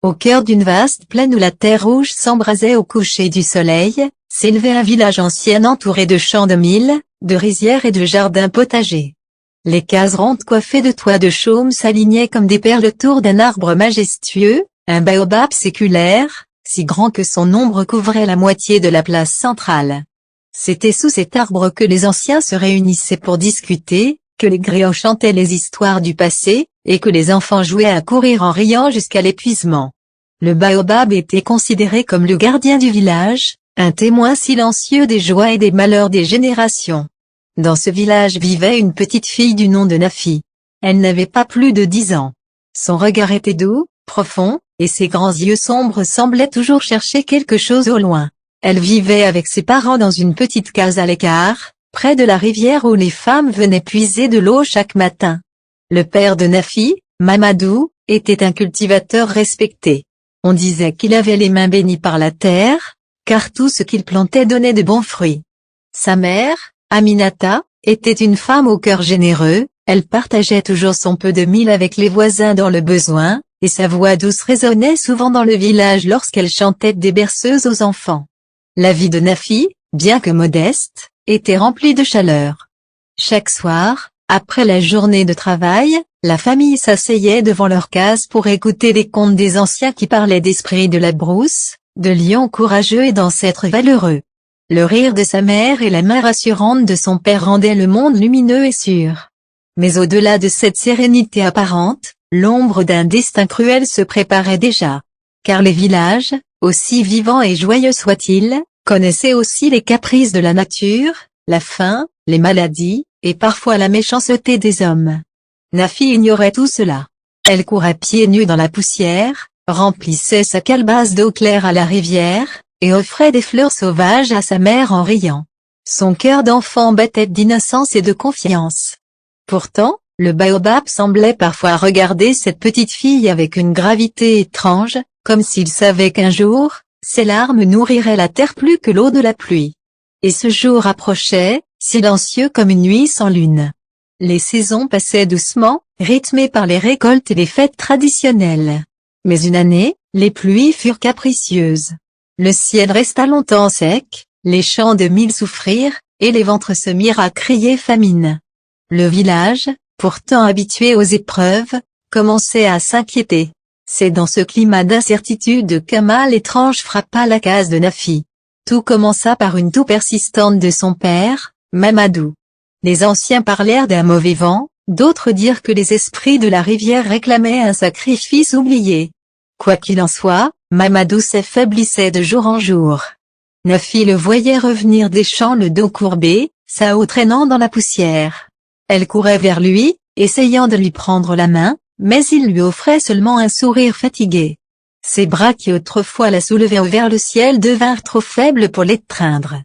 Au cœur d'une vaste plaine où la terre rouge s'embrasait au coucher du soleil, s'élevait un village ancien entouré de champs de mil, de rizières et de jardins potagers. Les cases rondes coiffées de toits de chaume s'alignaient comme des perles autour d'un arbre majestueux, un baobab séculaire, si grand que son ombre couvrait la moitié de la place centrale. C'était sous cet arbre que les anciens se réunissaient pour discuter, que les griots chantaient les histoires du passé, et que les enfants jouaient à courir en riant jusqu'à l'épuisement. Le baobab était considéré comme le gardien du village, un témoin silencieux des joies et des malheurs des générations. Dans ce village vivait une petite fille du nom de Nafi. Elle n'avait pas plus de 10 ans. Son regard était doux, profond, et ses grands yeux sombres semblaient toujours chercher quelque chose au loin. Elle vivait avec ses parents dans une petite case à l'écart, près de la rivière où les femmes venaient puiser de l'eau chaque matin. Le père de Nafi, Mamadou, était un cultivateur respecté. On disait qu'il avait les mains bénies par la terre, car tout ce qu'il plantait donnait de bons fruits. Sa mère, Aminata, était une femme au cœur généreux, elle partageait toujours son peu de mil avec les voisins dans le besoin, et sa voix douce résonnait souvent dans le village lorsqu'elle chantait des berceuses aux enfants. La vie de Nafi, bien que modeste, était remplie de chaleur. Chaque soir, après la journée de travail, la famille s'asseyait devant leur case pour écouter les contes des anciens qui parlaient d'esprits de la brousse, de lions courageux et d'ancêtres valeureux. Le rire de sa mère et la main rassurante de son père rendaient le monde lumineux et sûr. Mais au-delà de cette sérénité apparente, l'ombre d'un destin cruel se préparait déjà. Car les villages, aussi vivants et joyeux soient-ils, connaissaient aussi les caprices de la nature, la faim, les maladies, et parfois la méchanceté des hommes. Nafi ignorait tout cela. Elle courait pieds nus dans la poussière, remplissait sa calebasse d'eau claire à la rivière, et offrait des fleurs sauvages à sa mère en riant. Son cœur d'enfant battait d'innocence et de confiance. Pourtant, le baobab semblait parfois regarder cette petite fille avec une gravité étrange, comme s'il savait qu'un jour, ses larmes nourriraient la terre plus que l'eau de la pluie. Et ce jour approchait, silencieux comme une nuit sans lune. Les saisons passaient doucement, rythmées par les récoltes et les fêtes traditionnelles. Mais une année, les pluies furent capricieuses. Le ciel resta longtemps sec, les champs de mil souffrirent, et les ventres se mirent à crier famine. Le village, pourtant habitué aux épreuves, commençait à s'inquiéter. C'est dans ce climat d'incertitude qu'un mal étrange frappa la case de Nafi. Tout commença par une toux persistante de son père, Mamadou. Les anciens parlèrent d'un mauvais vent, d'autres dirent que les esprits de la rivière réclamaient un sacrifice oublié. Quoi qu'il en soit, Mamadou s'affaiblissait de jour en jour. Nafi le voyait revenir des champs le dos courbé, sa haut traînant dans la poussière. Elle courait vers lui, essayant de lui prendre la main, mais il lui offrait seulement un sourire fatigué. Ses bras qui autrefois la soulevaient vers le ciel devinrent trop faibles pour l'étreindre.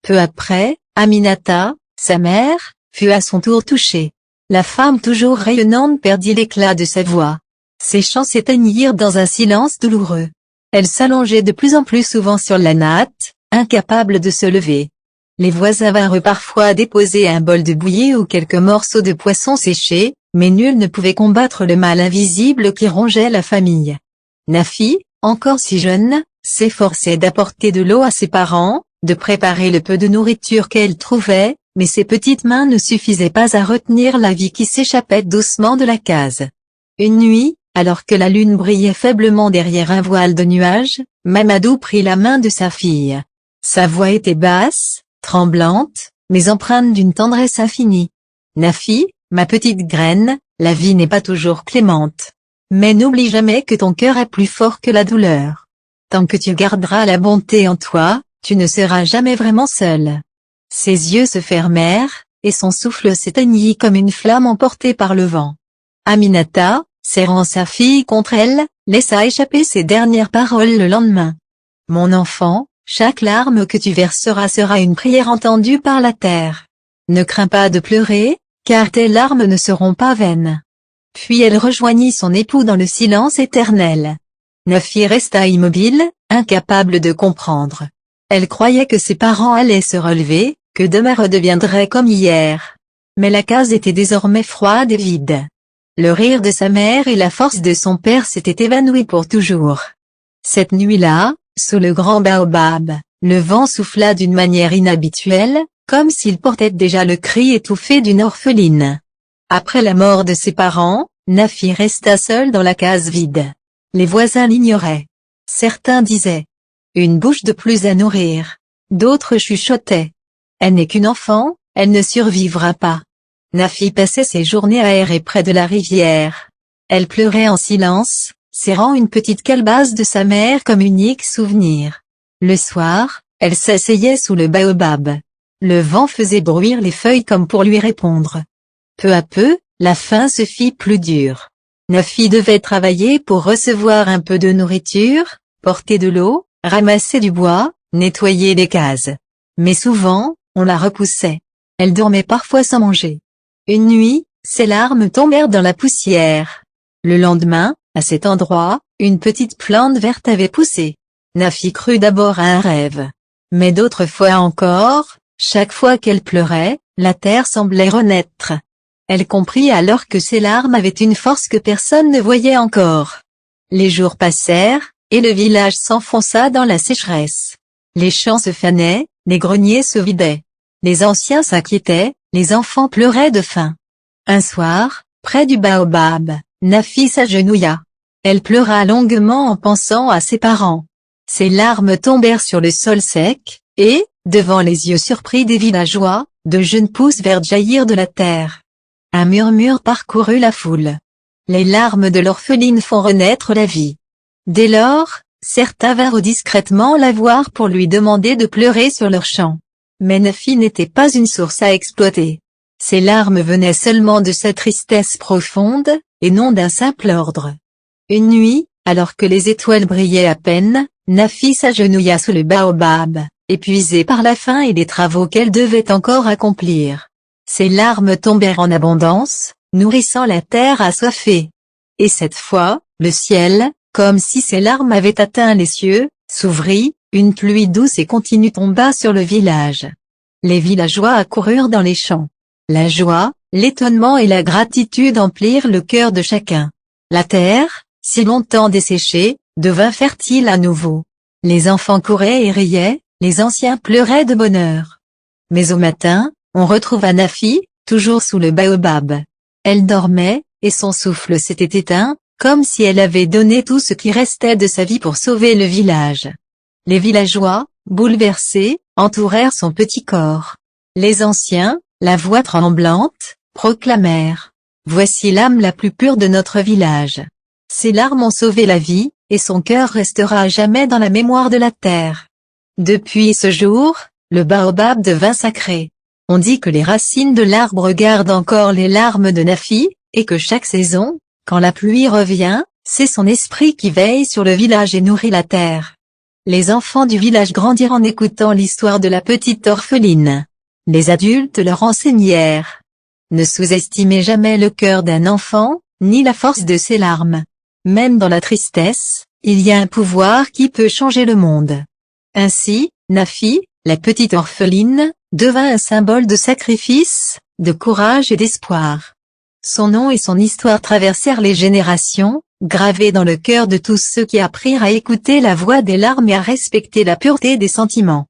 Peu après, Aminata, sa mère, fut à son tour touchée. La femme toujours rayonnante perdit l'éclat de sa voix. Ses chants s'éteignirent dans un silence douloureux. Elle s'allongeait de plus en plus souvent sur la natte, incapable de se lever. Les voisins vinrent parfois déposer un bol de bouillie ou quelques morceaux de poisson séché, mais nul ne pouvait combattre le mal invisible qui rongeait la famille. Nafi, encore si jeune, s'efforçait d'apporter de l'eau à ses parents, de préparer le peu de nourriture qu'elle trouvait, mais ses petites mains ne suffisaient pas à retenir la vie qui s'échappait doucement de la case. Une nuit, alors que la lune brillait faiblement derrière un voile de nuages, Mamadou prit la main de sa fille. Sa voix était basse, tremblante, mais empreinte d'une tendresse infinie. « Nafi, ma petite graine, la vie n'est pas toujours clémente. Mais n'oublie jamais que ton cœur est plus fort que la douleur. Tant que tu garderas la bonté en toi, tu ne seras jamais vraiment seul. » Ses yeux se fermèrent, et son souffle s'éteignit comme une flamme emportée par le vent. Aminata, serrant sa fille contre elle, laissa échapper ces dernières paroles le lendemain. « Mon enfant, chaque larme que tu verseras sera une prière entendue par la terre. Ne crains pas de pleurer, car tes larmes ne seront pas vaines. » Puis elle rejoignit son époux dans le silence éternel. Nafi resta immobile, incapable de comprendre. Elle croyait que ses parents allaient se relever, que demain redeviendrait comme hier. Mais la case était désormais froide et vide. Le rire de sa mère et la force de son père s'étaient évanouis pour toujours. Cette nuit-là, sous le grand baobab, le vent souffla d'une manière inhabituelle, comme s'il portait déjà le cri étouffé d'une orpheline. Après la mort de ses parents, Nafi resta seule dans la case vide. Les voisins l'ignoraient. Certains disaient « Une bouche de plus à nourrir ». D'autres chuchotaient « Elle n'est qu'une enfant, elle ne survivra pas ». Nafi passait ses journées à errer près de la rivière. Elle pleurait en silence, serrant une petite calebasse de sa mère comme unique souvenir. Le soir, elle s'asseyait sous le baobab. Le vent faisait bruire les feuilles comme pour lui répondre. Peu à peu, la faim se fit plus dure. Nafi devait travailler pour recevoir un peu de nourriture, porter de l'eau, ramasser du bois, nettoyer des cases. Mais souvent, on la repoussait. Elle dormait parfois sans manger. Une nuit, ses larmes tombèrent dans la poussière. Le lendemain, à cet endroit, une petite plante verte avait poussé. Nafi crut d'abord à un rêve. Mais d'autres fois encore, chaque fois qu'elle pleurait, la terre semblait renaître. Elle comprit alors que ses larmes avaient une force que personne ne voyait encore. Les jours passèrent, et le village s'enfonça dans la sécheresse. Les champs se fanaient, les greniers se vidaient. Les anciens s'inquiétaient, les enfants pleuraient de faim. Un soir, près du baobab, Nafi s'agenouilla. Elle pleura longuement en pensant à ses parents. Ses larmes tombèrent sur le sol sec, et, devant les yeux surpris des villageois, de jeunes pousses vertes jaillirent de la terre. Un murmure parcourut la foule. Les larmes de l'orpheline font renaître la vie. Dès lors, certains vinrent discrètement la voir pour lui demander de pleurer sur leur champ. Mais Nafi n'était pas une source à exploiter. Ses larmes venaient seulement de sa tristesse profonde, et non d'un simple ordre. Une nuit, alors que les étoiles brillaient à peine, Nafi s'agenouilla sous le baobab, épuisée par la faim et les travaux qu'elle devait encore accomplir. Ses larmes tombèrent en abondance, nourrissant la terre assoiffée. Et cette fois, le ciel, comme si ses larmes avaient atteint les cieux, s'ouvrit, une pluie douce et continue tomba sur le village. Les villageois accoururent dans les champs. La joie, l'étonnement et la gratitude emplirent le cœur de chacun. La terre, si longtemps desséchée, devint fertile à nouveau. Les enfants couraient et riaient, les anciens pleuraient de bonheur. Mais au matin, on retrouva Nafi, toujours sous le baobab. Elle dormait, et son souffle s'était éteint, comme si elle avait donné tout ce qui restait de sa vie pour sauver le village. Les villageois, bouleversés, entourèrent son petit corps. Les anciens, la voix tremblante, proclamèrent « Voici l'âme la plus pure de notre village. Ses larmes ont sauvé la vie, et son cœur restera à jamais dans la mémoire de la terre. » Depuis ce jour, le baobab devint sacré. On dit que les racines de l'arbre gardent encore les larmes de Nafi, et que chaque saison, quand la pluie revient, c'est son esprit qui veille sur le village et nourrit la terre. Les enfants du village grandirent en écoutant l'histoire de la petite orpheline. Les adultes leur enseignèrent. Ne sous-estimez jamais le cœur d'un enfant, ni la force de ses larmes. Même dans la tristesse, il y a un pouvoir qui peut changer le monde. Ainsi, Nafi, la petite orpheline, devint un symbole de sacrifice, de courage et d'espoir. Son nom et son histoire traversèrent les générations, gravés dans le cœur de tous ceux qui apprirent à écouter la voix des larmes et à respecter la pureté des sentiments.